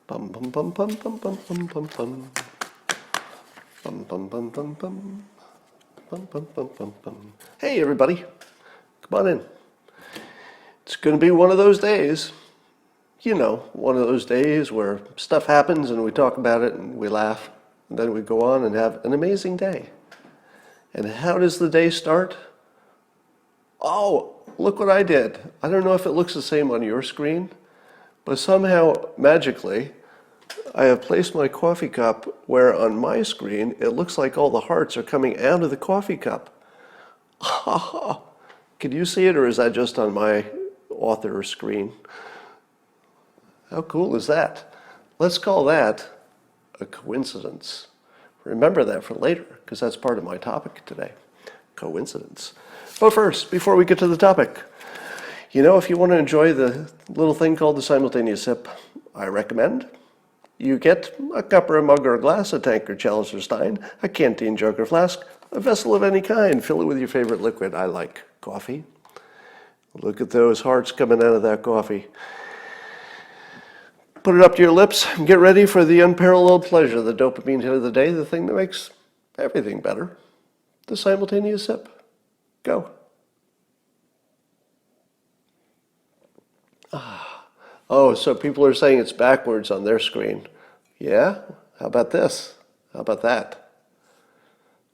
Bum bum bum bum bum bum bum bum bum. Bum bum bum bum bum. Bum bum bum bum bum. Hey everybody, come on in. It's going to be one of those days. You know, one of those days where stuff happens and we talk about it and we laugh. And then we go on and have an amazing day. And how does the day start? Oh, look what I did. I don't know if it looks the same on your screen, but somehow, magically, I have placed my coffee cup where on my screen it looks like all the hearts are coming out of the coffee cup. Can you see it, or is that just on my author screen? How cool is that? Let's call that a coincidence. Remember that for later, because that's part of my topic today. Coincidence. But first, before we get to the topic, you know, if you want to enjoy the little thing called the simultaneous sip, I recommend you get a cup or a mug or a glass, a tank or chalice or stein, a canteen, jug or flask, a vessel of any kind. Fill it with your favorite liquid. I like coffee. Look at those hearts coming out of that coffee. Put it up to your lips and get ready for the unparalleled pleasure, the dopamine hit of the day, the thing that makes everything better. The simultaneous sip. Go. Oh, so people are saying it's backwards on their screen. Yeah? How about this? How about that?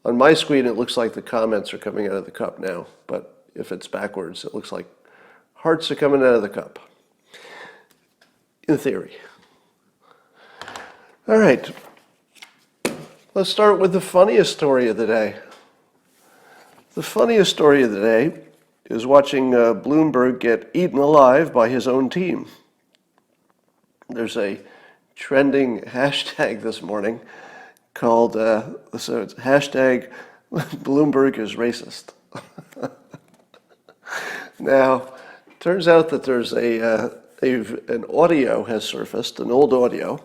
On my screen, it looks like the comments are coming out of the cup now, but if it's backwards, it looks like hearts are coming out of the cup. In theory. All right. Let's start with the funniest story of the day. The funniest story of the day is watching Bloomberg get eaten alive by his own team. There's a trending hashtag this morning called, so it's hashtag Bloomberg is racist. Now, turns out that there's an audio has surfaced, an old audio,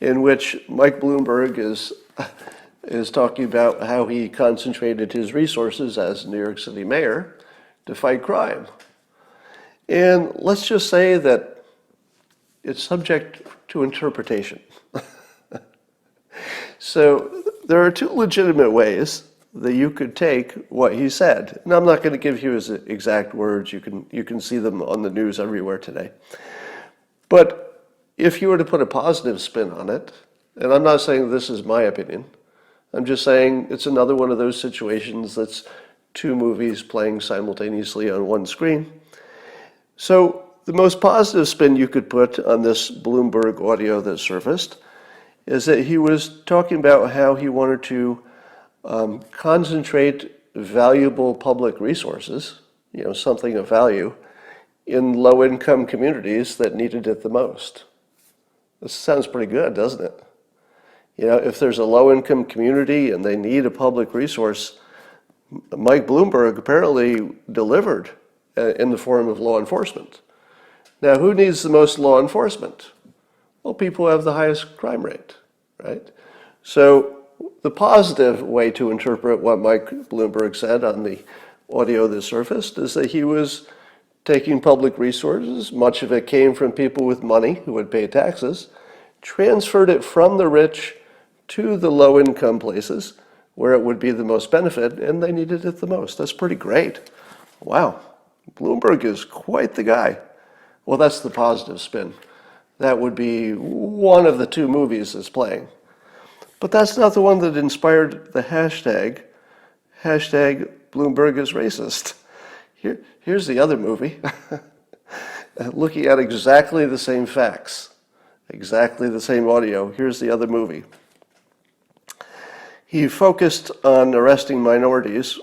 in which Mike Bloomberg is talking about how he concentrated his resources as New York City mayor to fight crime. And let's just say that it's subject to interpretation. So there are two legitimate ways that you could take what he said. And I'm not going to give you his exact words. You can see them on the news everywhere today. But if you were to put a positive spin on it, and I'm not saying this is my opinion, I'm just saying it's another one of those situations that's two movies playing simultaneously on one screen. So the most positive spin you could put on this Bloomberg audio that surfaced is that he was talking about how he wanted to concentrate valuable public resources, you know, something of value, in low-income communities that needed it the most. This sounds pretty good, doesn't it? You know, if there's a low-income community and they need a public resource, Mike Bloomberg apparently delivered in the form of law enforcement. Now, who needs the most law enforcement? Well, people who have the highest crime rate, right? So the positive way to interpret what Mike Bloomberg said on the audio that surfaced is that he was taking public resources, much of it came from people with money who would pay taxes, transferred it from the rich to the low-income places where it would be the most benefit, and they needed it the most. That's pretty great. Wow, Bloomberg is quite the guy. Well, that's the positive spin. That would be one of the two movies that's playing. But that's not the one that inspired the hashtag Bloomberg is racist. Here's the other movie, looking at exactly the same facts, exactly the same audio. Here's the other movie. He focused on arresting minorities,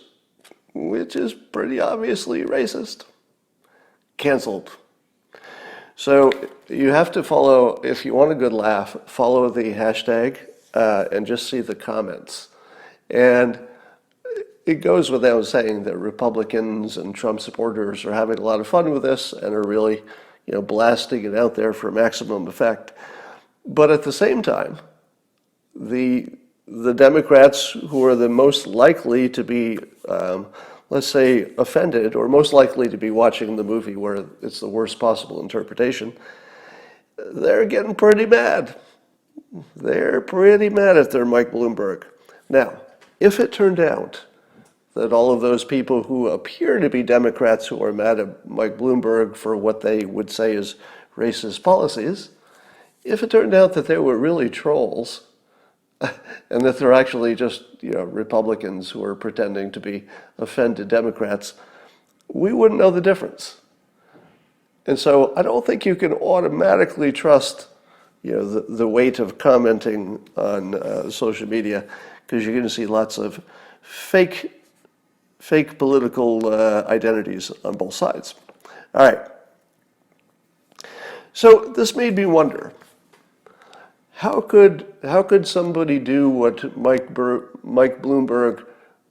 which is pretty obviously racist. Canceled. So you have to follow, if you want a good laugh, follow the hashtag and just see the comments. And it goes without saying that Republicans and Trump supporters are having a lot of fun with this and are really, you know, blasting it out there for maximum effect. But at the same time, the Democrats who are the most likely to be, let's say, offended, or most likely to be watching the movie where it's the worst possible interpretation, they're getting pretty mad. They're pretty mad at their Mike Bloomberg. Now, if it turned out that all of those people who appear to be Democrats who are mad at Mike Bloomberg for what they would say is racist policies, if it turned out that they were really trolls, and that they're actually just Republicans who are pretending to be offended Democrats, we wouldn't know the difference. And so I don't think you can automatically trust the weight of commenting on social media, because you're going to see lots of fake political identities on both sides. All right. So this made me wonder, how could somebody do what Mike Bloomberg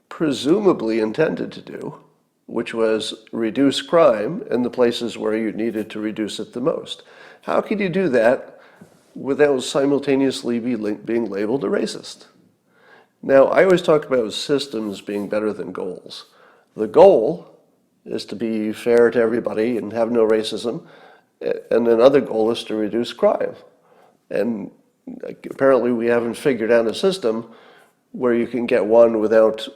presumably intended to do, which was reduce crime in the places where you needed to reduce it the most? How could you do that without simultaneously being labeled a racist? Now, I always talk about systems being better than goals. The goal is to be fair to everybody and have no racism, and another goal is to reduce crime. And apparently we haven't figured out a system where you can get one without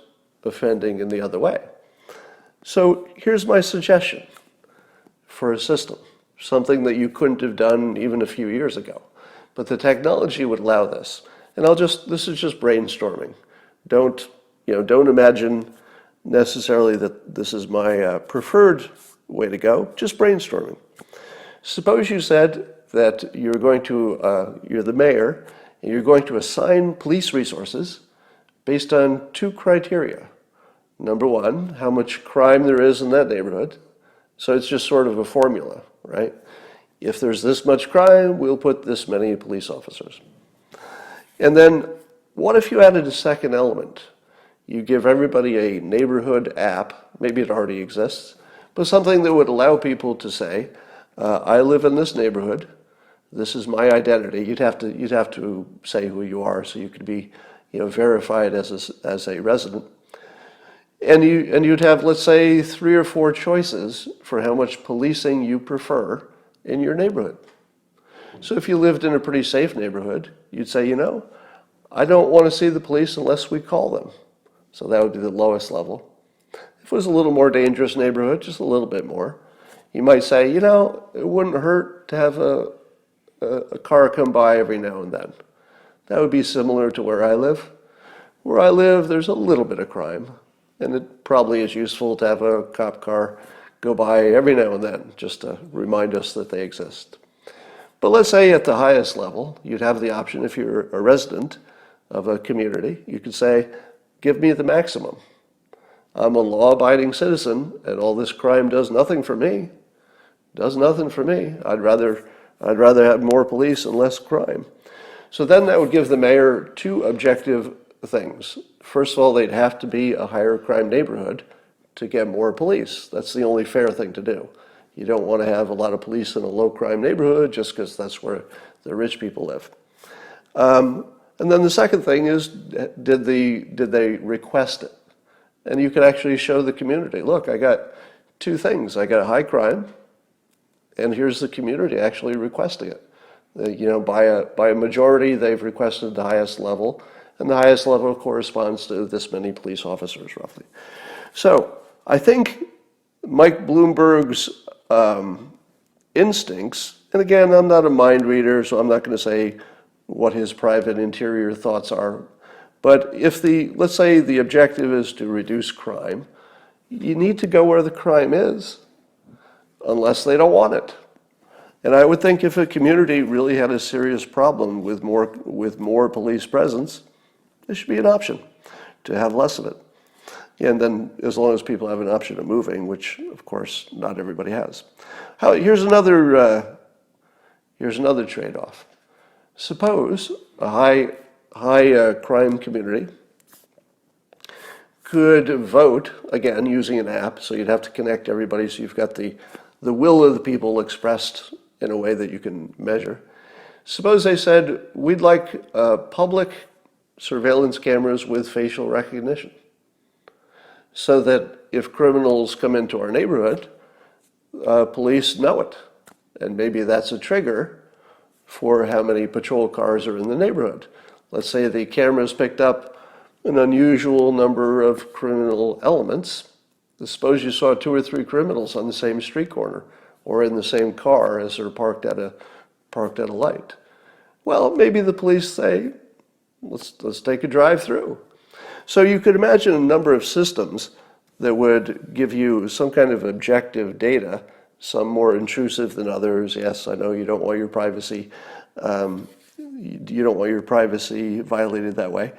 offending in the other way. So here's my suggestion for a system, something that you couldn't have done even a few years ago. But the technology would allow this. And this is just brainstorming. Don't imagine necessarily that this is my preferred way to go, just brainstorming. Suppose you said that you're the mayor, and you're going to assign police resources based on two criteria. Number one, how much crime there is in that neighborhood. So it's just sort of a formula, right? If there's this much crime, we'll put this many police officers. And then what if you added a second element? You give everybody a neighborhood app, maybe it already exists, but something that would allow people to say, I live in this neighborhood, this is my identity. You'd have to say who you are so you could be verified as a resident. And you'd have, let's say, 3 or 4 choices for how much policing you prefer in your neighborhood. So if you lived in a pretty safe neighborhood, you'd say, I don't want to see the police unless we call them. So that would be the lowest level. If it was a little more dangerous neighborhood, just a little bit more, you might say, it wouldn't hurt to have a car come by every now and then. That would be similar to where I live. Where I live, there's a little bit of crime, and it probably is useful to have a cop car go by every now and then, just to remind us that they exist. But let's say at the highest level, you'd have the option, if you're a resident of a community, you could say, give me the maximum. I'm a law-abiding citizen, and all this crime does nothing for me. Does nothing for me. I'd rather have more police and less crime. So then that would give the mayor 2 objective things. First of all, they'd have to be a higher crime neighborhood to get more police. That's the only fair thing to do. You don't want to have a lot of police in a low crime neighborhood just because that's where the rich people live. And then the second thing is, did they request it? And you can actually show the community, look, I got 2 things. I got a high crime, and here's the community actually requesting it. By a majority, they've requested the highest level, and the highest level corresponds to this many police officers, roughly. So I think Mike Bloomberg's instincts, and again, I'm not a mind reader, so I'm not going to say what his private interior thoughts are, but if let's say the objective is to reduce crime, you need to go where the crime is, unless they don't want it. And I would think if a community really had a serious problem with more police presence, there should be an option to have less of it. And then as long as people have an option of moving, which of course not everybody has. Here's another trade-off. Suppose a high crime community could vote, again, using an app, so you'd have to connect everybody, so you've got the will of the people expressed in a way that you can measure. Suppose they said, we'd like public surveillance cameras with facial recognition, so that if criminals come into our neighborhood, police know it. And maybe that's a trigger for how many patrol cars are in the neighborhood. Let's say the cameras picked up an unusual number of criminal elements. Suppose you saw 2 or 3 criminals on the same street corner or in the same car as they're parked at a light. Well, maybe the police say, let's take a drive through. So you could imagine a number of systems that would give you some kind of objective data, some more intrusive than others. Yes, I know you don't want your privacy. You don't want your privacy violated that way.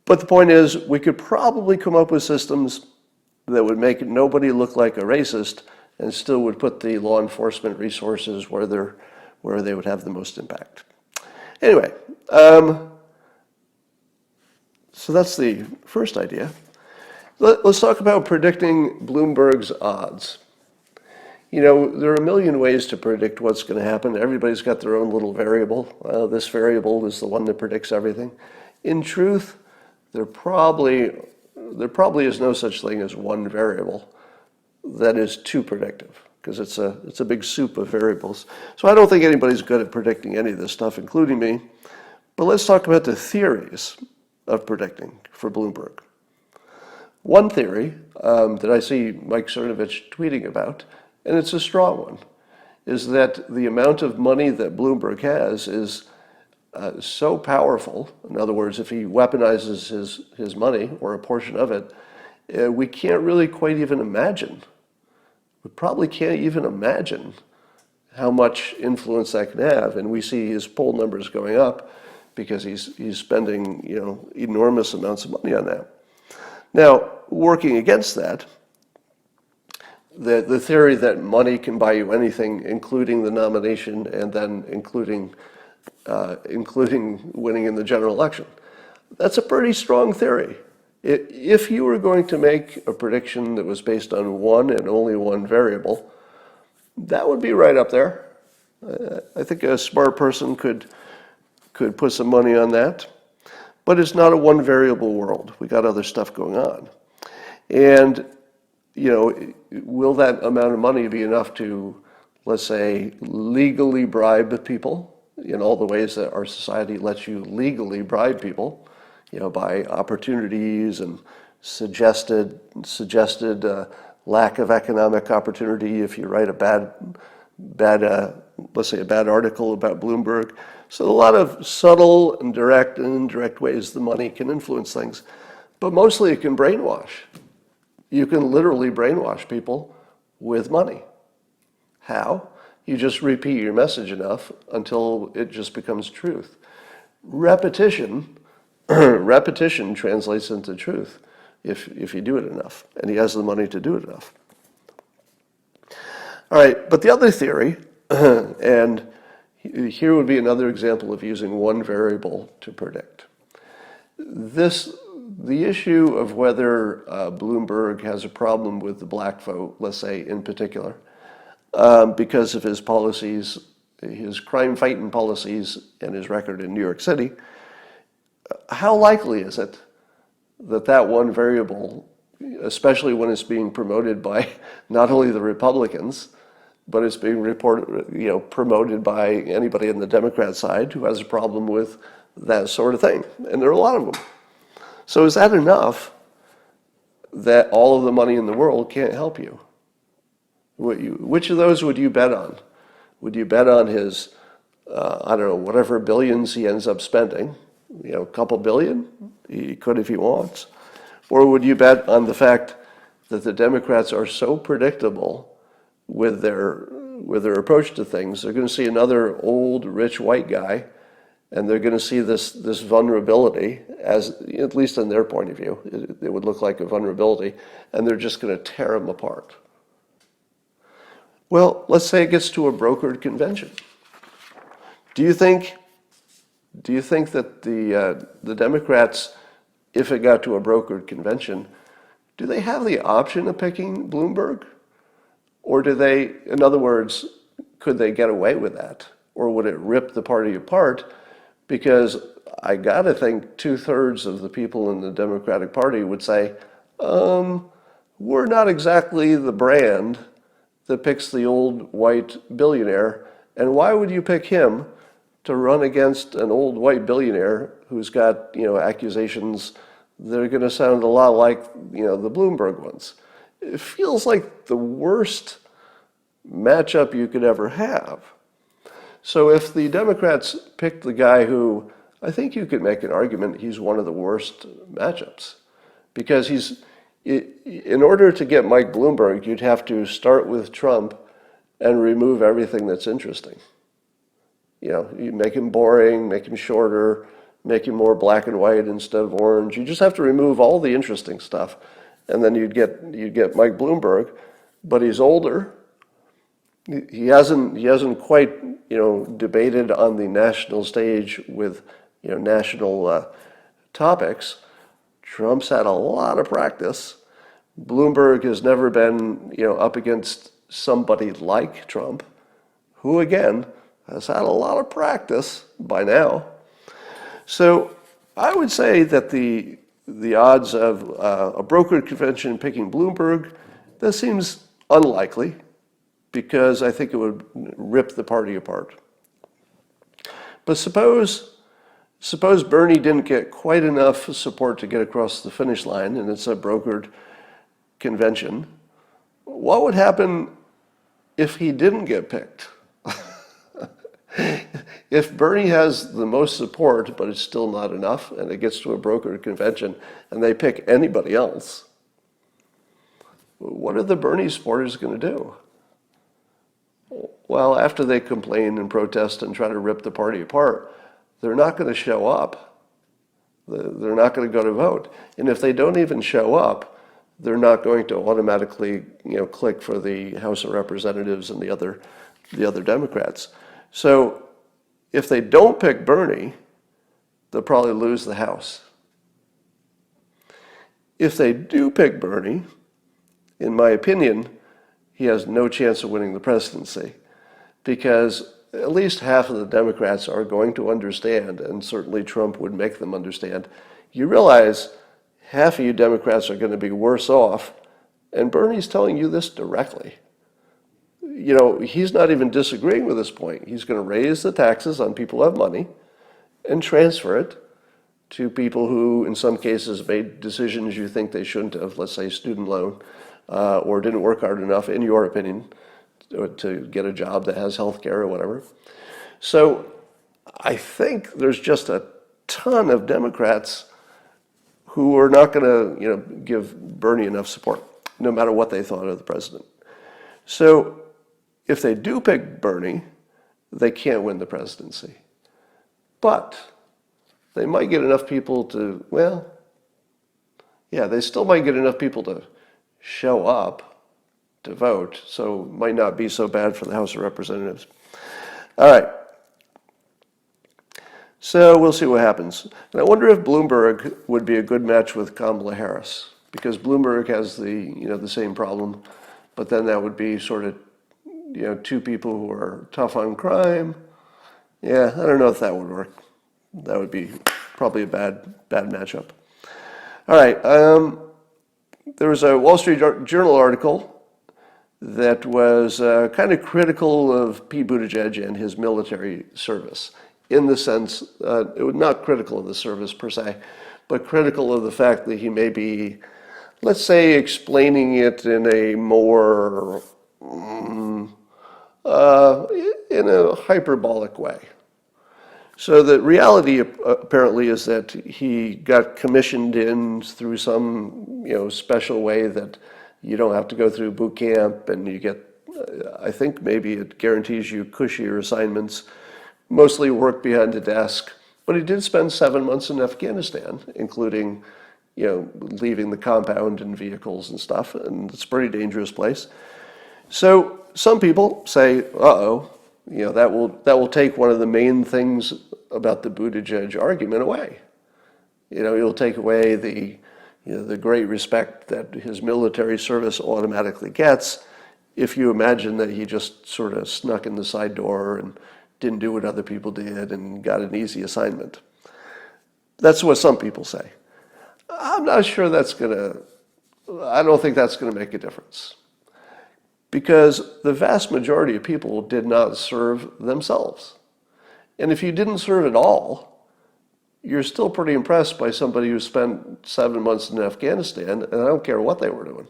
But the point is, we could probably come up with systems that would make nobody look like a racist and still would put the law enforcement resources where they would have the most impact. Anyway, so that's the first idea. Let's talk about predicting Bloomberg's odds. You know, there are a million ways to predict what's going to happen. Everybody's got their own little variable. This variable is the one that predicts everything. In truth, there probably is no such thing as one variable that is too predictive, because it's a big soup of variables. So I don't think anybody's good at predicting any of this stuff, including me. But let's talk about the theories of predicting for Bloomberg. One theory that I see Mike Cernovich tweeting about, and it's a strong one, is that the amount of money that Bloomberg has is so powerful. In other words, if he weaponizes his money or a portion of it, we can't really quite even imagine. We probably can't even imagine how much influence that can have. And we see his poll numbers going up because he's spending, you know, enormous amounts of money on that. Now, working against that, the theory that money can buy you anything, including the nomination and then including winning in the general election. That's a pretty strong theory. If you were going to make a prediction that was based on one and only one variable, that would be right up there. I think a smart person could put some money on that. But it's not a one variable world. We got other stuff going on. And, you know, will that amount of money be enough to, let's say, legally bribe people in all the ways that our society lets you legally bribe people, you know, by opportunities and suggested lack of economic opportunity if you write a bad let's say a bad article about Bloomberg. So a lot of subtle and direct and indirect ways the money can influence things, but mostly it can brainwash. You can literally brainwash people with money. How? You just repeat your message enough until it just becomes truth. Repetition translates into truth if you do it enough, and he has the money to do it enough. All right, but the other theory, and here would be another example of using one variable to predict. The issue of whether Bloomberg has a problem with the black vote, let's say in particular, because of his policies, his crime-fighting policies, and his record in New York City, how likely is it that one variable, especially when it's being promoted by not only the Republicans, but it's being promoted by anybody on the Democrat side who has a problem with that sort of thing? And there are a lot of them. So is that enough that all of the money in the world can't help you? Which of those would you bet on? Would you bet on his, whatever billions he ends up spending, a couple billion? He could if he wants. Or would you bet on the fact that the Democrats are so predictable with their approach to things? They're going to see another old, rich white guy, and they're going to see this vulnerability, as at least in their point of view, it would look like a vulnerability, and they're just going to tear him apart. Well, let's say it gets to a brokered convention. Do you think that the Democrats, if it got to a brokered convention, do they have the option of picking Bloomberg? Or do they, in other words, could they get away with that? Or would it rip the party apart? Because I gotta think 2/3 of the people in the Democratic Party would say, we're not exactly the brand that picks the old white billionaire And why would you pick him to run against an old white billionaire who's got, accusations that are going to sound a lot like, the Bloomberg ones? It feels like the worst matchup you could ever have. So if the Democrats picked the guy who, I think you could make an argument he's one of the worst matchups, because in order to get Mike Bloomberg, you'd have to start with Trump and remove everything that's interesting. You make him boring, make him shorter, make him more black and white instead of orange. You just have to remove all the interesting stuff, and then you'd get Mike Bloomberg. But he's older. He hasn't quite debated on the national stage with national topics. Trump's had a lot of practice. Bloomberg has never been up against somebody like Trump, who again has had a lot of practice by now. So I would say that the odds of a brokered convention picking Bloomberg, that seems unlikely, because I think it would rip the party apart. But suppose Bernie didn't get quite enough support to get across the finish line, and it's a brokered convention. What would happen if he didn't get picked? If Bernie has the most support, but it's still not enough, and it gets to a brokered convention, and they pick anybody else, what are the Bernie supporters going to do? Well, after they complain and protest and try to rip the party apart, they're not going to show up. They're not going to go to vote. And if they don't even show up, they're not going to automatically, click for the House of Representatives and the other Democrats. So if they don't pick Bernie, they'll probably lose the House. If they do pick Bernie, in my opinion, he has no chance of winning the presidency, because at least half of the Democrats are going to understand, and certainly Trump would make them understand. You realize half of you Democrats are going to be worse off, and Bernie's telling you this directly. He's not even disagreeing with this point. He's going to raise the taxes on people who have money and transfer it to people who, in some cases, made decisions you think they shouldn't have, let's say student loan, or didn't work hard enough, in your opinion, to get a job that has health care or whatever. So I think there's just a ton of Democrats who are not going to, give Bernie enough support, no matter what they thought of the president. So if they do pick Bernie, they can't win the presidency. But they might get enough people to, they still might get enough people to show up to vote, so it might not be so bad for the House of Representatives. All right. So we'll see what happens. And I wonder if Bloomberg would be a good match with Kamala Harris, because Bloomberg has the same problem, but then that would be sort of, two people who are tough on crime. Yeah, I don't know if that would work. That would be probably a bad matchup. All right. There was a Wall Street Journal article that was kind of critical of Pete Buttigieg and his military service, in the sense, it was not critical of the service per se, but critical of the fact that he may be, let's say, explaining it in a more, in a hyperbolic way. So the reality apparently is that he got commissioned in through some, special way that you don't have to go through boot camp, and you get, I think maybe it guarantees you cushier assignments, mostly work behind a desk. But he did spend 7 months in Afghanistan, including, leaving the compound and vehicles and stuff, and it's a pretty dangerous place. So some people say, that will take one of the main things about the Buttigieg argument away. It'll take away the great respect that his military service automatically gets if you imagine that he just sort of snuck in the side door and didn't do what other people did and got an easy assignment. That's what some people say. I'm not sure I don't think that's going to make a difference. because the vast majority of people did not serve themselves. And if you didn't serve at all, you're still pretty impressed by somebody who spent 7 months in Afghanistan, and I don't care what they were doing.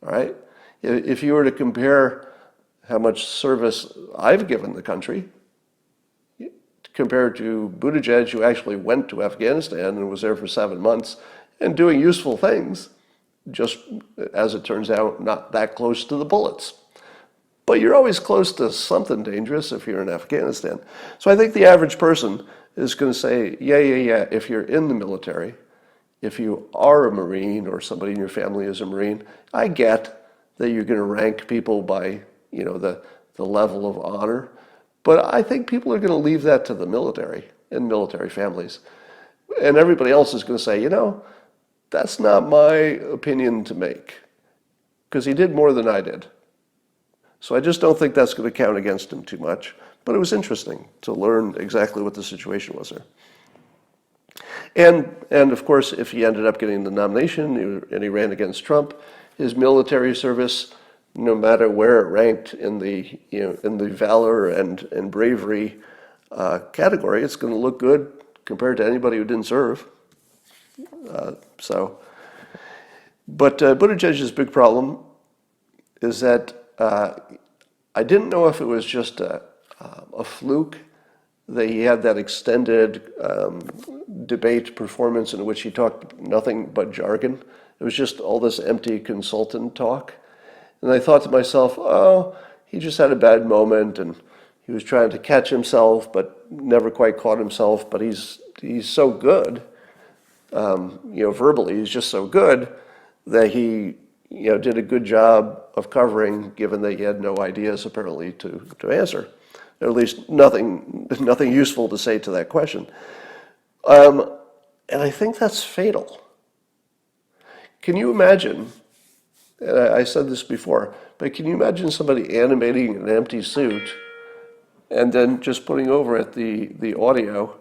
All right? If you were to compare how much service I've given the country compared to Buttigieg, who actually went to Afghanistan and was there for 7 months and doing useful things, just as it turns out, not that close to the bullets. But you're always close to something dangerous if you're in Afghanistan. So I think the average person is going to say, yeah, if you're in the military, if you are a Marine or somebody in your family is a Marine, I get that you're going to rank people by, the level of honor. But I think people are going to leave that to the military and military families. And everybody else is going to say, that's not my opinion to make, because he did more than I did. So I just don't think that's going to count against him too much. But it was interesting to learn exactly what the situation was there. And of course, if he ended up getting the nomination and he ran against Trump, his military service, no matter where it ranked in the valor and bravery category, it's going to look good compared to anybody who didn't serve. But Buttigieg's big problem is that I didn't know if it was just a fluke that he had that extended debate performance in which he talked nothing but jargon. It was just all this empty consultant talk. And I thought to myself, oh, he just had a bad moment and he was trying to catch himself but never quite caught himself. But he's so good, verbally, he's just so good that he did a good job of covering, given that he had no ideas apparently to answer, or at least nothing useful to say to that question. And I think that's fatal. Can you imagine, and I said this before, but can you imagine somebody animating an empty suit and then just putting over it the audio,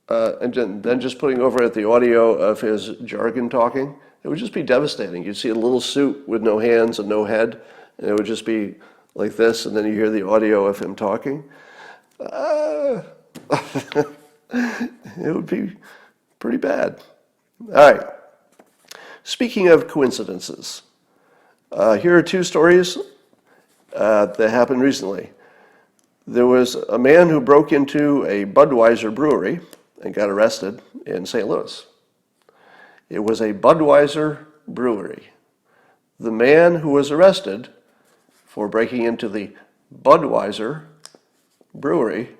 and then just putting over it the audio of his jargon talking? It would just be devastating. You'd see a little suit with no hands and no head, and it would just be like this, and then you hear the audio of him talking. It would be pretty bad. All right. Speaking of coincidences, here are two stories that happened recently. There was a man who broke into a Budweiser brewery and got arrested in St. Louis. It was a Budweiser brewery. The man who was arrested for breaking into the Budweiser brewery,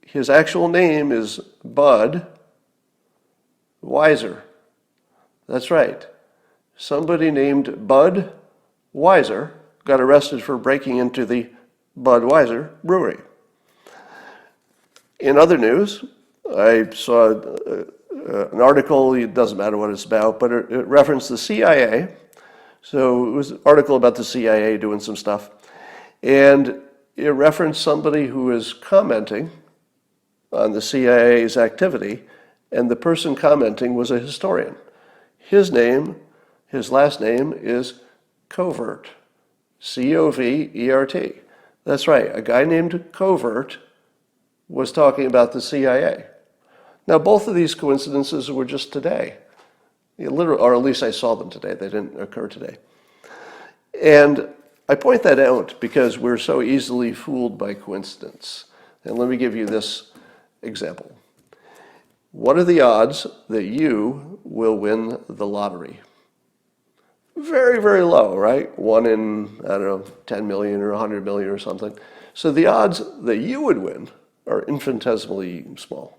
his actual name is Bud Weiser. That's right. Somebody named Bud Weiser got arrested for breaking into the Budweiser brewery. In other news, I saw an article, it doesn't matter what it's about, but it referenced the CIA. So it was an article about the CIA doing some stuff. And it referenced somebody who was commenting on the CIA's activity, and the person commenting was a historian. His last name is Covert, Covert. That's right, a guy named Covert was talking about the CIA. Now, both of these coincidences were just today, or at least I saw them today. They didn't occur today. And I point that out because we're so easily fooled by coincidence. And let me give you this example. What are the odds that you will win the lottery? Very, very low, right? 1 in, 10 million or 100 million or something. So the odds that you would win are infinitesimally small.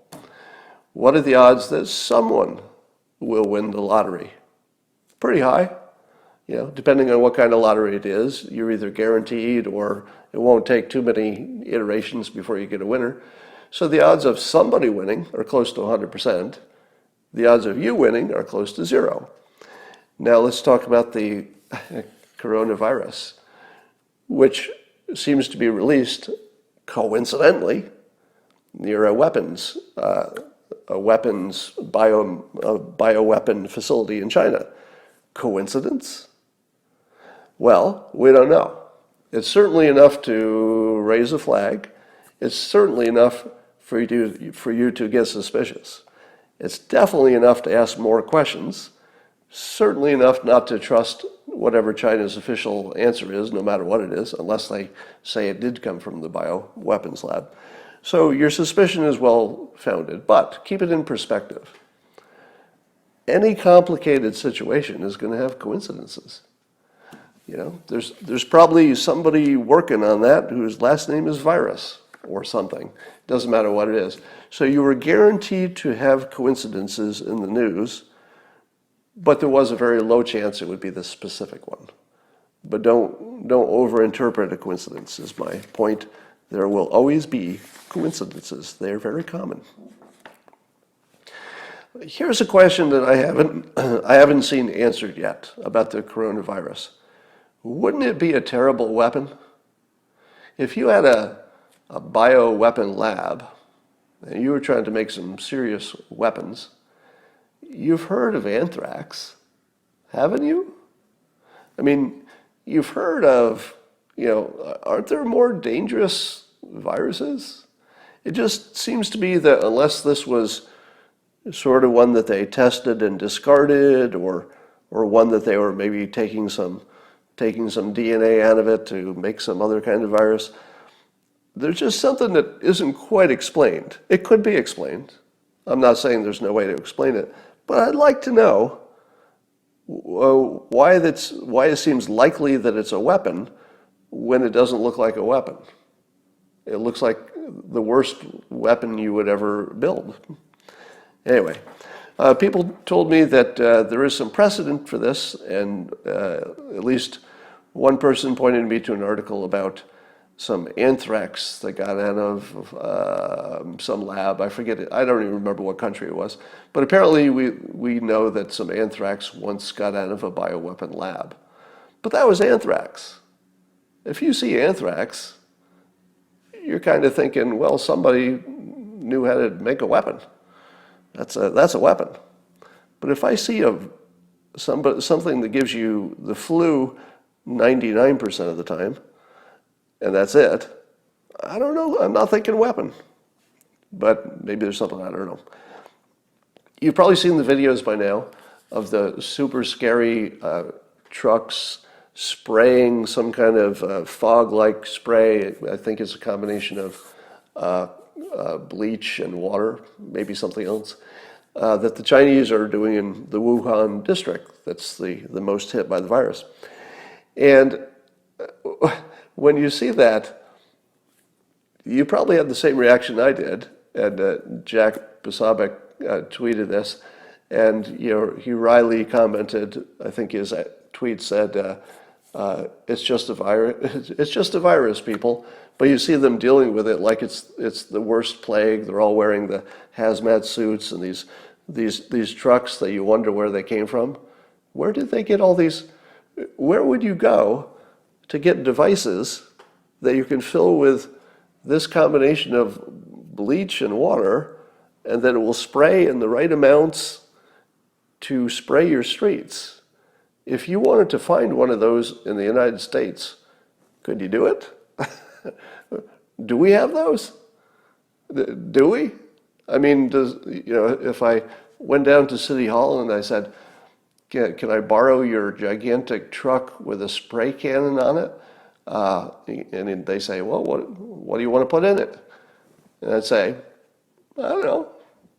What are the odds that someone will win the lottery? Pretty high. Depending on what kind of lottery it is, you're either guaranteed or it won't take too many iterations before you get a winner. So the odds of somebody winning are close to 100%. The odds of you winning are close to 0. Now let's talk about the coronavirus, which seems to be released coincidentally near a bioweapon facility in China. Coincidence? Well, we don't know. It's certainly enough to raise a flag. It's certainly enough for you to get suspicious. It's definitely enough to ask more questions. Certainly enough not to trust whatever China's official answer is, no matter what it is, unless they say it did come from the bioweapons lab. So your suspicion is well founded, but keep it in perspective. Any complicated situation is going to have coincidences. There's probably somebody working on that whose last name is Virus or something. Doesn't matter what it is. So you were guaranteed to have coincidences in the news, but there was a very low chance it would be the specific one. But don't overinterpret a coincidence is my point. There will always be coincidences. They're very common. Here's a question that I haven't seen answered yet about the coronavirus. Wouldn't it be a terrible weapon? If you had a bioweapon lab and you were trying to make some serious weapons, you've heard of anthrax, haven't you? I mean, you've heard of, aren't there more dangerous viruses? It just seems to be that unless this was sort of one that they tested and discarded, or one that they were maybe taking some DNA out of it to make some other kind of virus, there's just something that isn't quite explained. It could be explained. I'm not saying there's no way to explain it, but I'd like to know why it seems likely that it's a weapon when it doesn't look like a weapon. It looks like the worst weapon you would ever build. Anyway, people told me that there is some precedent for this, and at least one person pointed me to an article about some anthrax that got out of some lab. I forget it. I don't even remember what country it was. But apparently we know that some anthrax once got out of a bioweapon lab. But that was anthrax. If you see anthrax, you're kind of thinking, well, somebody knew how to make a weapon. That's a weapon. But if I see something that gives you the flu 99% of the time, and that's it, I don't know. I'm not thinking weapon. But maybe there's something, I don't know. You've probably seen the videos by now of the super scary trucks spraying some kind of fog-like spray. I think it's a combination of bleach and water, maybe something else, that the Chinese are doing in the Wuhan district. That's the most hit by the virus. And when you see that, you probably had the same reaction I did. And Jack Posobiec tweeted this, and he wryly commented. I think his tweet said, "It's just a virus. It's just a virus, people." But you see them dealing with it like it's the worst plague. They're all wearing the hazmat suits and these trucks that you wonder where they came from. Where did they get all these? Where would you go to get devices that you can fill with this combination of bleach and water, and then it will spray in the right amounts to spray your streets? If you wanted to find one of those in the United States, could you do it? Do we have those? Do we? I mean, if I went down to City Hall and I said, can I borrow your gigantic truck with a spray cannon on it? And they say, well, what do you want to put in it? And I'd say, I don't know.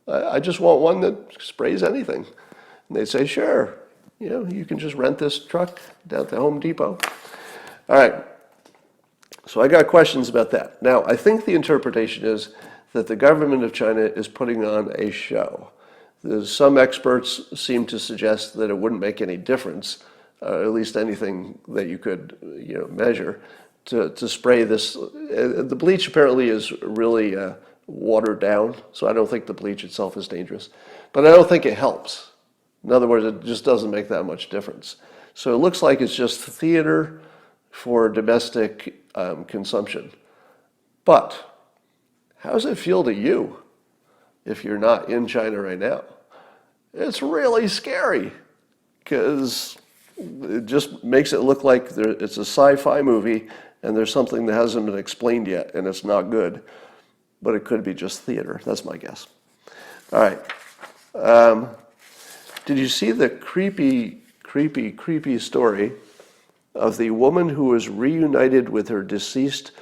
I just want one that sprays anything. And they'd say, sure. You can just rent this truck down at the Home Depot. All right. So I got questions about that. Now, I think the interpretation is that the government of China is putting on a show. Some experts seem to suggest that it wouldn't make any difference, at least anything that you could measure, to spray this. The bleach apparently is really watered down, so I don't think the bleach itself is dangerous. But I don't think it helps. In other words, it just doesn't make that much difference. So it looks like it's just theater for domestic consumption. But how does it feel to you if you're not in China right now? It's really scary because It just makes it look like it's a sci-fi movie and there's something that hasn't been explained yet and it's not good. But it could be just theater. That's my guess. All right. Did you see the creepy story of the woman who was reunited with her deceased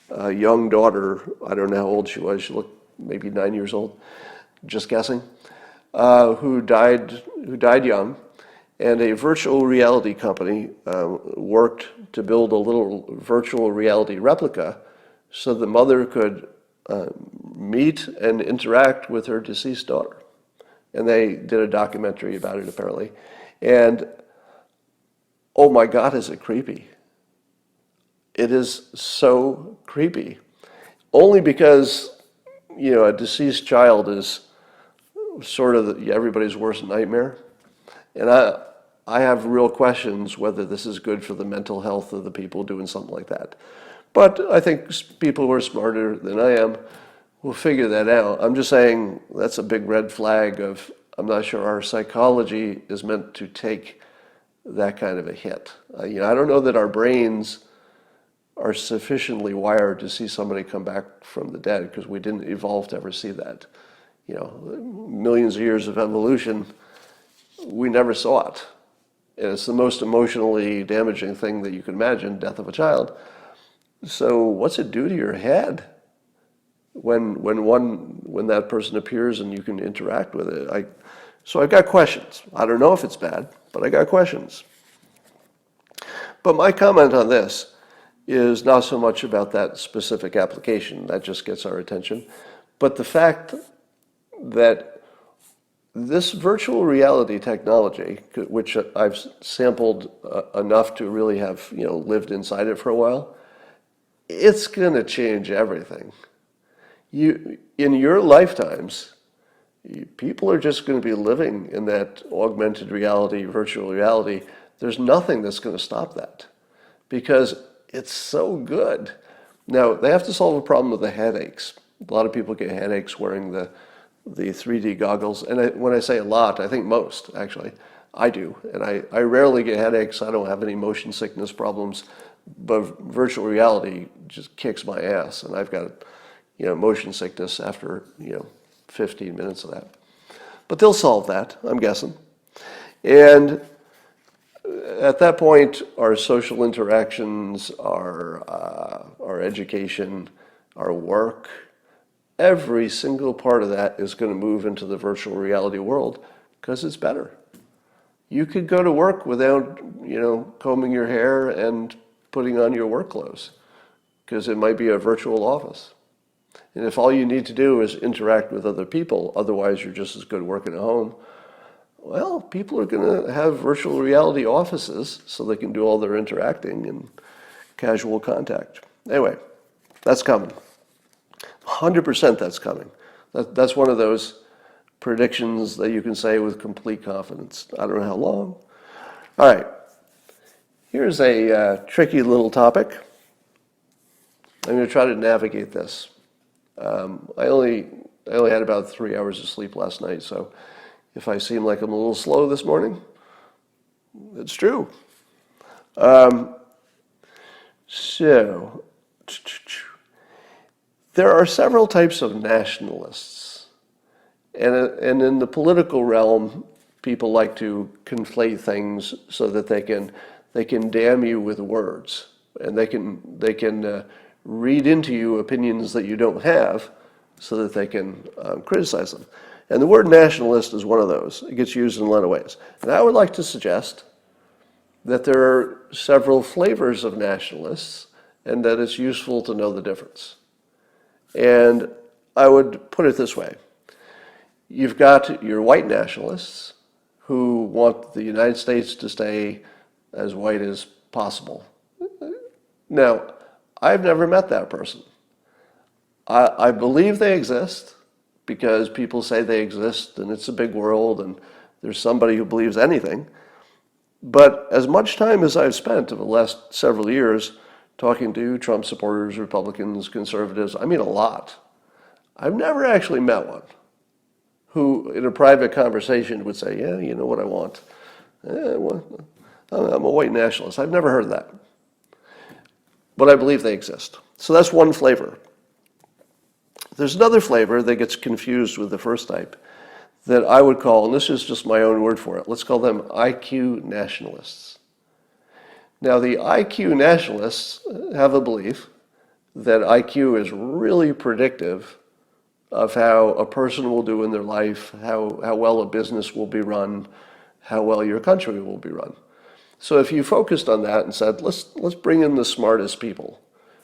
young daughter? I don't know how old she was. She looked maybe 9 years old, just guessing, who died young. And a virtual reality company worked to build a little virtual reality replica so the mother could meet and interact with her deceased daughter. And they did a documentary about it, apparently. And oh my God, is it creepy. It is so creepy. Only because, a deceased child is sort of everybody's worst nightmare. And I have real questions whether this is good for the mental health of the people doing something like that. But I think people who are smarter than I am will figure that out. I'm just saying that's a big red flag of, I'm not sure our psychology is meant to take that kind of a hit. I don't know that our brains are sufficiently wired to see somebody come back from the dead, because we didn't evolve to ever see that. Millions of years of evolution, we never saw it. And it's the most emotionally damaging thing that you can imagine, death of a child. So what's it do to your head when that person appears and you can interact with it? So I've got questions. I don't know if it's bad, but I got questions. But my comment on this is not so much about that specific application, that just gets our attention, but the fact that this virtual reality technology, which I've sampled enough to really have lived inside it for a while, it's going to change everything. In your lifetimes, people are just going to be living in that augmented reality, virtual reality. There's nothing that's going to stop that because it's so good. Now, they have to solve a problem with the headaches. A lot of people get headaches wearing the 3D goggles. And when I say a lot, I think most, actually. I do. And I rarely get headaches. I don't have any motion sickness problems. But virtual reality just kicks my ass. And I've got motion sickness after 15 minutes of that. But they'll solve that, I'm guessing. And at that point, our social interactions, our education, our work, every single part of that is going to move into the virtual reality world because it's better. You could go to work without, combing your hair and putting on your work clothes because it might be a virtual office. And if all you need to do is interact with other people, otherwise you're just as good working at home, well, people are going to have virtual reality offices so they can do all their interacting and casual contact. Anyway, that's coming. 100% that's coming. That's one of those predictions that you can say with complete confidence. I don't know how long. All right. Here's a tricky little topic. I'm going to try to navigate this. I only had about 3 hours of sleep last night, so if I seem like I'm a little slow this morning, it's true. So, there are several types of nationalists. And in the political realm, people like to conflate things so that they can damn you with words. And they can read into you opinions that you don't have so that they can criticize them. And the word nationalist is one of those. It gets used in a lot of ways. And I would like to suggest that there are several flavors of nationalists and that it's useful to know the difference. And I would put it this way. You've got your white nationalists who want the United States to stay as white as possible. Now, I've never met that person. I believe they exist because people say they exist and it's a big world and there's somebody who believes anything. But as much time as I've spent over the last several years talking to Trump supporters, Republicans, conservatives, I mean a lot, I've never actually met one who in a private conversation would say, yeah, you know what I want. I'm a white nationalist. I've never heard of that. But I believe they exist. So that's one flavor. There's another flavor that gets confused with the first type that I would call, and this is just my own word for it, let's call them IQ nationalists. Now, the IQ nationalists have a belief that IQ is really predictive of how a person will do in their life, how well a business will be run, how well your country will be run. So if you focused on that and said, let's bring in the smartest people.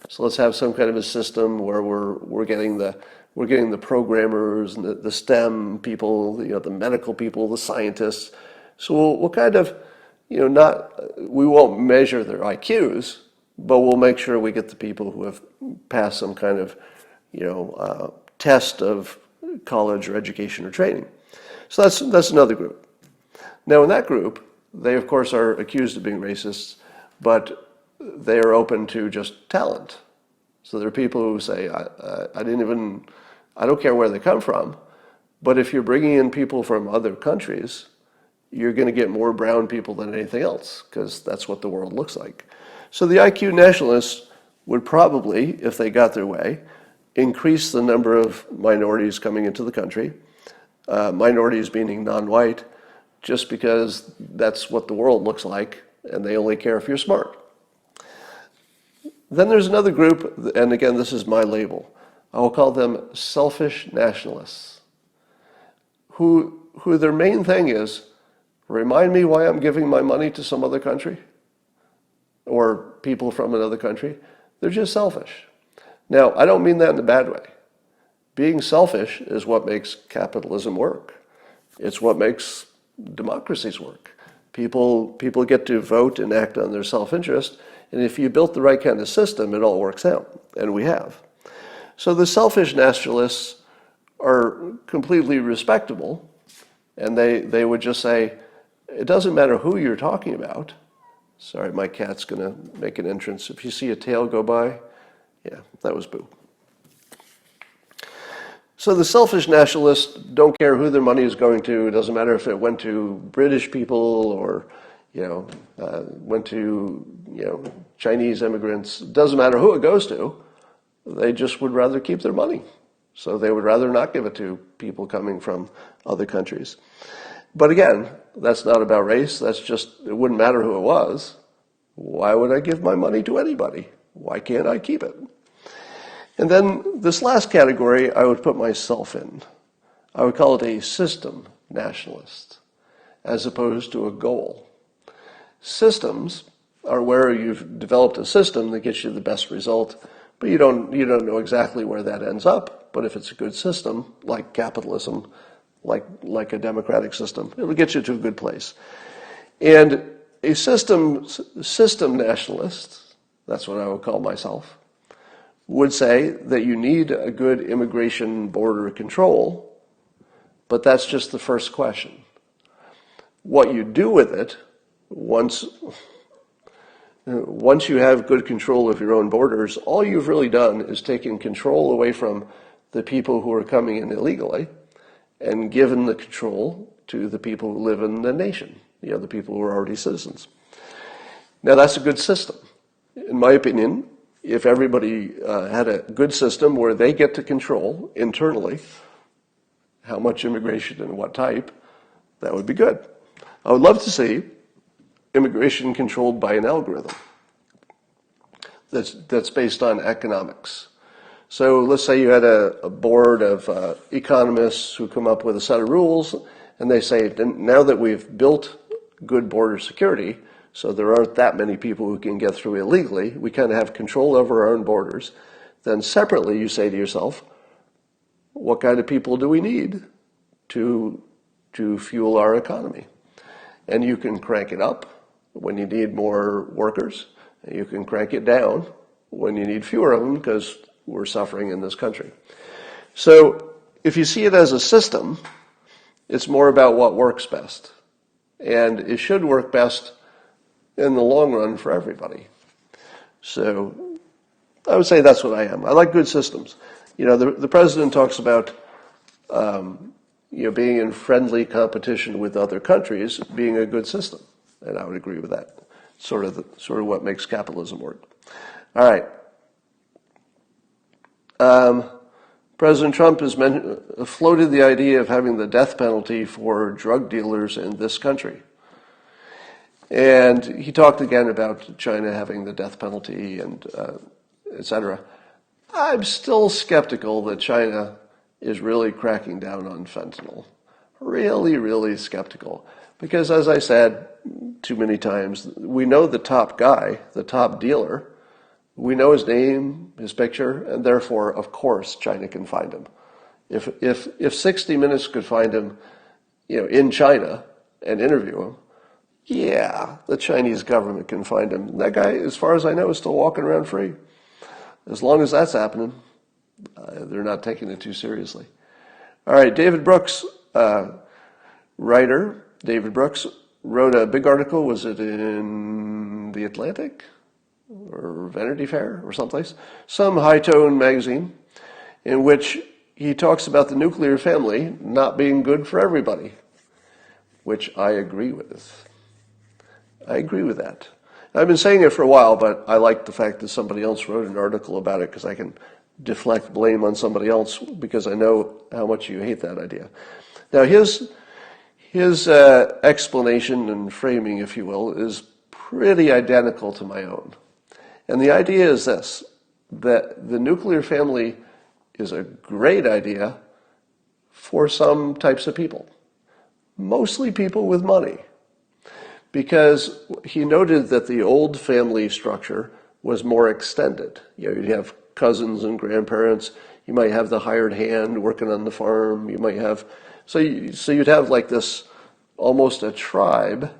So let's have some kind of a system where we're getting the programmers and the STEM people, the medical people, the scientists. So we'll kind of, we won't measure their IQs, but we'll make sure we get the people who have passed some kind of, test of college or education or training. So that's another group. Now in that group, they of course are accused of being racists, but they are open to just talent. So there are people who say, I don't care where they come from, but if you're bringing in people from other countries, you're going to get more brown people than anything else, because that's what the world looks like. So the IQ nationalists would probably, if they got their way, increase the number of minorities coming into the country, minorities meaning non-white, just because that's what the world looks like, and they only care if you're smart. Then there's another group, and again, this is my label. I will call them selfish nationalists, who their main thing is, remind me why I'm giving my money to some other country or people from another country. They're just selfish. Now, I don't mean that in a bad way. Being selfish is what makes capitalism work. It's what makes democracies work. People get to vote and act on their self-interest, and if you built the right kind of system, it all works out, and we have. So the selfish nationalists are completely respectable, and they would just say, it doesn't matter who you're talking about. Sorry, my cat's going to make an entrance. If you see a tail go by, yeah, that was Boo. So the selfish nationalists don't care who their money is going to. It doesn't matter if it went to British people or, went to, Chinese immigrants. It doesn't matter who it goes to. They just would rather keep their money. So they would rather not give it to people coming from other countries. But again, that's not about race. That's just, it wouldn't matter who it was. Why would I give my money to anybody? Why can't I keep it? And then this last category, I would put myself in. I would call it a system nationalist, as opposed to a goal. Systems are where you've developed a system that gets you the best result, but you don't know exactly where that ends up. But if it's a good system, like capitalism, like a democratic system, it'll get you to a good place. And a system nationalist, that's what I would call myself, would say that you need a good immigration border control, but that's just the first question. What you do with it, once you have good control of your own borders, all you've really done is taken control away from the people who are coming in illegally and given the control to the people who live in the nation, the people who are already citizens. Now that's a good system. In my opinion, if everybody had a good system where they get to control internally how much immigration and what type, that would be good. I would love to see immigration controlled by an algorithm that's based on economics. So let's say you had a board of economists who come up with a set of rules, and they say, now that we've built good border security, so there aren't that many people who can get through illegally, we kind of have control over our own borders, then separately you say to yourself, what kind of people do we need to fuel our economy? And you can crank it up when you need more workers, and you can crank it down when you need fewer of them, because we're suffering in this country. So if you see it as a system, it's more about what works best. And it should work best in the long run for everybody. So I would say that's what I am. I like good systems. The president talks about being in friendly competition with other countries being a good system. and I would agree with that. Sort of what makes capitalism work. All right. President Trump has floated the idea of having the death penalty for drug dealers in this country. And he talked again about China having the death penalty and et cetera. I'm still skeptical that China is really cracking down on fentanyl. Really, really skeptical. Because as I said too many times, we know the top guy, the top dealer. We know his name, his picture, and therefore, of course, China can find him. If 60 Minutes could find him, in China and interview him, yeah, the Chinese government can find him. That guy, as far as I know, is still walking around free. As long as that's happening, they're not taking it too seriously. All right, David Brooks, writer, David Brooks, wrote a big article, was it in The Atlantic? Or Vanity Fair or someplace, some high-tone magazine, in which he talks about the nuclear family not being good for everybody, which I agree with. I agree with that. I've been saying it for a while, but I like the fact that somebody else wrote an article about it because I can deflect blame on somebody else because I know how much you hate that idea. Now, his explanation and framing, if you will, is pretty identical to my own. And the idea is this, that the nuclear family is a great idea for some types of people, mostly people with money, because he noted that the old family structure was more extended. You'd have cousins and grandparents, you might have the hired hand working on the farm, you might have, so you'd have like this, almost a tribe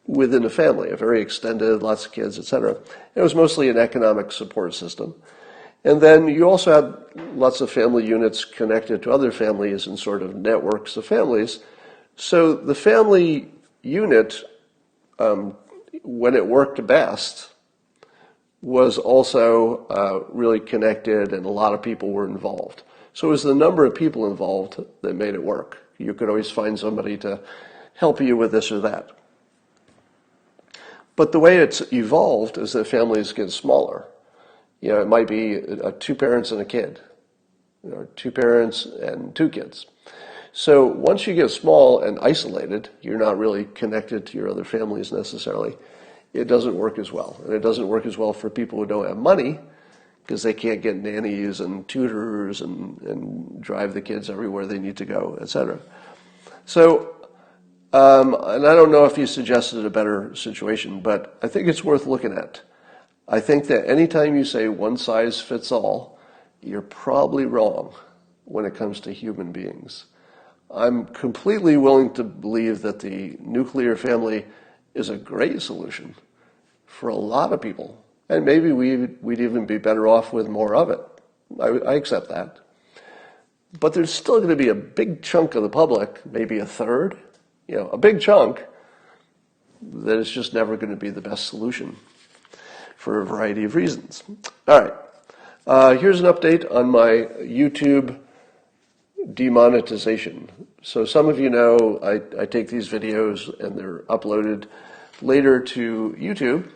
within a family, a very extended, lots of kids, etc. It was mostly an economic support system. And then you also had lots of family units connected to other families and sort of networks of families. So the family unit, when it worked best, was also really connected and a lot of people were involved. So it was the number of people involved that made it work. You could always find somebody to help you with this or that. But the way it's evolved is that families get smaller. It might be 2 parents and a kid, 2 parents and 2 kids. So once you get small and isolated, you're not really connected to your other families necessarily. It doesn't work as well. And it doesn't work as well for people who don't have money because they can't get nannies and tutors and drive the kids everywhere they need to go, etc. So and I don't know if you suggested a better situation, but I think it's worth looking at. I think that anytime you say one size fits all, you're probably wrong when it comes to human beings. I'm completely willing to believe that the nuclear family is a great solution for a lot of people. And maybe we'd even be better off with more of it. I accept that. But there's still going to be a big chunk of the public, maybe a third, a big chunk, that is just never going to be the best solution for a variety of reasons. All right. Here's an update on my YouTube demonetization. So some of you know I take these videos and they're uploaded later to YouTube,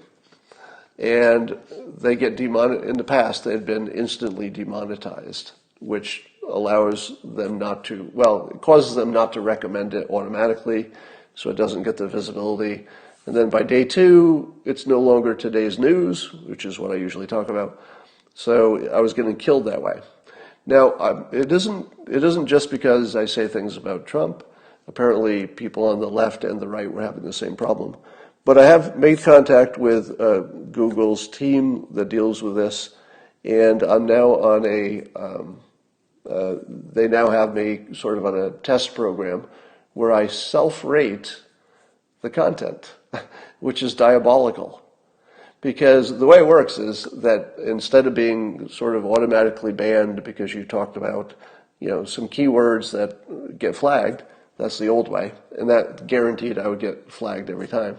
and they get demonetized. In the past, they had been instantly demonetized, which allows them not to, it causes them not to recommend it automatically, so it doesn't get the visibility. And then by day 2, it's no longer today's news, which is what I usually talk about. So I was getting killed that way. Now, it isn't just because I say things about Trump. Apparently, people on the left and the right were having the same problem. But I have made contact with Google's team that deals with this, and I'm now on they now have me sort of on a test program where I self-rate the content, which is diabolical. Because the way it works is that instead of being sort of automatically banned because you talked about, some keywords that get flagged, that's the old way, and that guaranteed I would get flagged every time.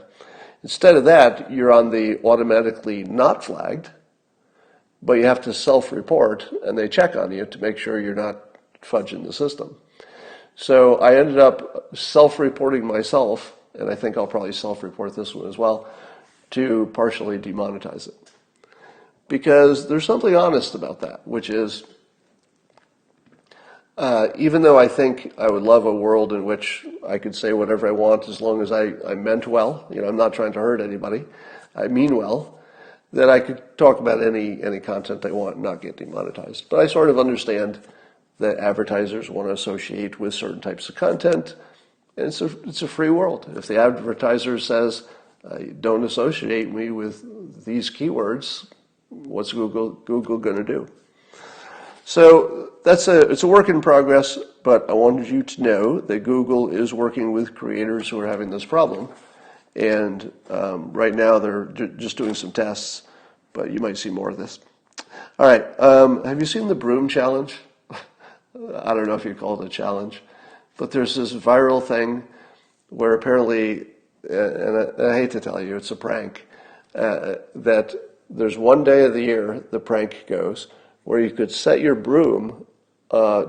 Instead of that, you're on the automatically not flagged, but you have to self-report, and they check on you to make sure you're not fudging the system. So I ended up self-reporting myself and I think I'll probably self-report this one as well, to partially demonetize it. Because there's something honest about that, which is, even though I think I would love a world in which I could say whatever I want as long as I meant well, I'm not trying to hurt anybody, I mean well, that I could talk about any content I want and not get demonetized. But I sort of understand that advertisers want to associate with certain types of content, and it's a free world. If the advertiser says, don't associate me with these keywords, what's Google going to do? So it's a work in progress, but I wanted you to know that Google is working with creators who are having this problem. And right now they're just doing some tests, but you might see more of this. All right, have you seen the Broom challenge? I don't know if you call it a challenge, but there's this viral thing where apparently, and I hate to tell you, it's a prank, that there's one day of the year the prank goes where you could set your broom,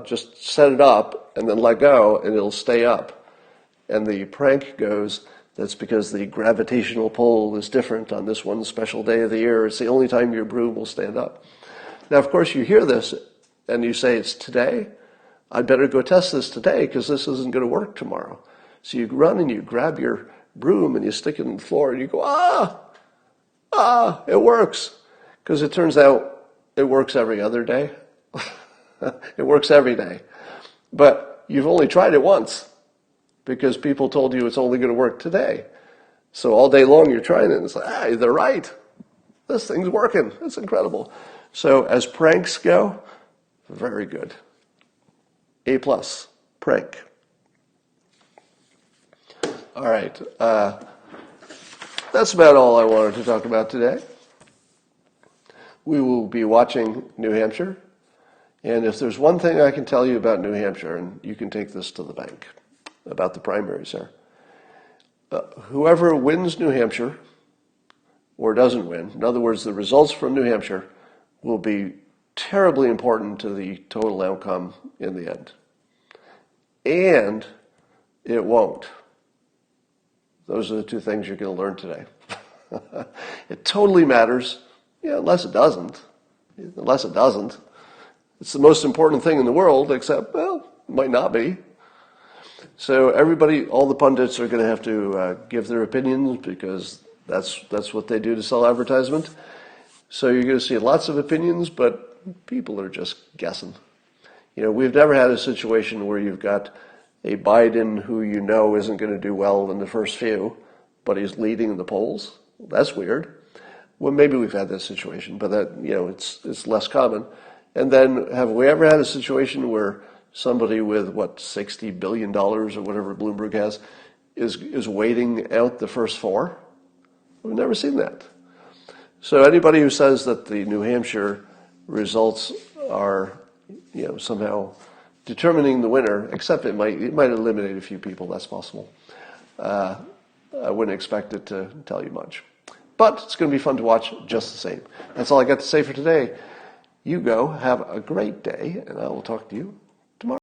just set it up and then let go and it'll stay up. And the prank goes, that's because the gravitational pull is different on this one special day of the year. It's the only time your broom will stand up. Now, of course, you hear this and you say, it's today? I'd better go test this today because this isn't going to work tomorrow. So you run and you grab your broom and you stick it in the floor and you go, it works. Because it turns out it works every other day. It works every day. But you've only tried it once because people told you it's only going to work today. So all day long you're trying it and it's like, they're right. This thing's working. It's incredible. So as pranks go, very good. A+, prank. All right. That's about all I wanted to talk about today. We will be watching New Hampshire. And if there's one thing I can tell you about New Hampshire, and you can take this to the bank, about the primaries there. Whoever wins New Hampshire, or doesn't win, in other words, the results from New Hampshire will be terribly important to the total outcome in the end. And it won't. Those are the two things you're going to learn today. It totally matters, unless it doesn't. Unless it doesn't. It's the most important thing in the world, except, well, it might not be. So everybody, all the pundits are going to have to give their opinions because that's what they do to sell advertisement. So you're going to see lots of opinions, but people are just guessing. We've never had a situation where you've got a Biden who isn't going to do well in the first few, but he's leading the polls. That's weird. Well, maybe we've had that situation, but that it's less common. And then have we ever had a situation where somebody with $60 billion or whatever Bloomberg has is waiting out the first four? We've never seen that. So anybody who says that the New Hampshire results are somehow determining the winner, except it might eliminate a few people, that's possible. I wouldn't expect it to tell you much. But it's going to be fun to watch just the same. That's all I got to say for today. You go, have a great day, and I will talk to you tomorrow.